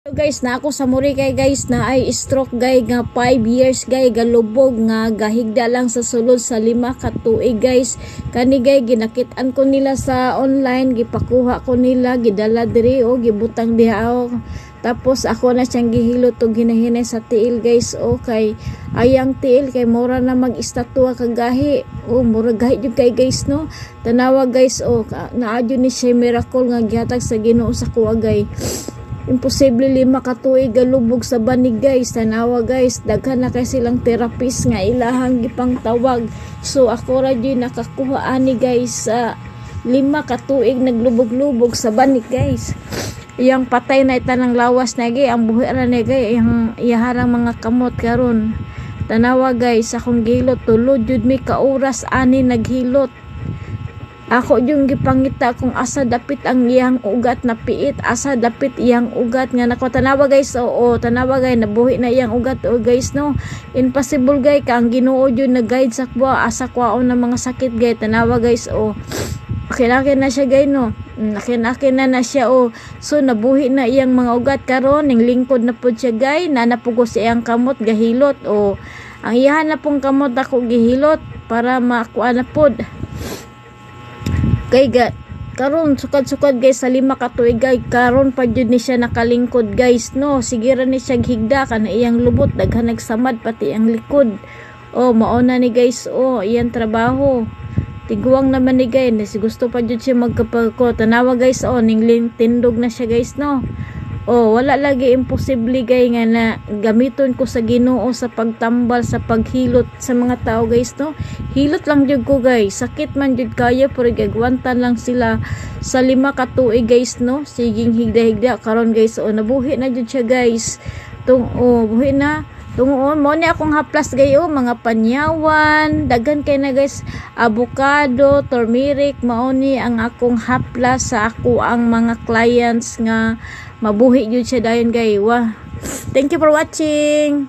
Guys, na ako sa muri kay guys na ay stroke gay nga 5 years gay galubog nga gahigda lang sa sulod sa 5 ka tuig guys. Kani gay ginakitan ko nila sa online, gipakuha ko nila, gidala diri o gibutang diha o. Tapos ako na siyang gihilot og ginahinay sa tiil guys o kay ayang tiil kay mura na mag-istatwa kagahi. O mura gahi jud kay guys no. Tanawa guys o naadyo ni siya miracle nga gihatag sa Ginoo sa kuwa gay. Imposible 5 ka tuig galubog sa banig guys. Tanawa guys, daghan na kay silang therapist nga ilahang gipang tawag. So ako ra jud nakakuha ani guys sa 5 ka tuig naglubog-lubog sa banig guys. Iyang patay na itanang lawas na gay, ang buhi ra ni gay iyang iyaharang mga kamot karon. Tanawa guys, akong gihilot tulod jud mi ka oras ani naghilot. Ako yung gipangita kung asa dapit ang iyang ugat na piit, asa dapit iyang ugat nga nako. Tanawa guys, oo, tanawa guys, nabuhi na iyang ugat o guys no. Impossible guys ka ang Ginoo jud nag-guide sa kwa asa kwaon ng mga sakit guys. Tanawa guys, o kinakin na siya guys no. Nakin na siya o. So nabuhi na iyang mga ugat karon ning lingkod na pud siya guys, na napugos iyang kamot gahilot o. Ang iyahan na pong kamot ako gihilot para makuha na pud. Kay karon sukad-sukad guys sa 5 ka tuig guys, karon pa jud ni siya nakalingkod guys no. Sige ra ni siya higda kana iyang lubot, daghan nagsamad pati ang likod. Oh mao na ni guys, oh iyang trabaho. Tiguang naman ni guys, gusto pa jud siya magkapako. Tanawa guys, oh ning tindog na siya guys no. Oh, wala lagi imposible gay nga na gamiton ko sa Ginoo sa pagtambal, sa paghilot sa mga tao guys no. Hilot lang jud ko guys, sakit man jud kaya pero gagwantan lang sila sa 5 ka tuig guys no. Siging higda-higda karon guys, oh nabuhi na jud siya guys. Buhi na. Tungoon mo ni akong haplas gayo, mga panyawan, daghan kay na guys, avocado, turmeric, mao ni ang akong haplas sa ako ang mga clients nga mabuhi jud siya dayon gay. Wah. Thank you for watching.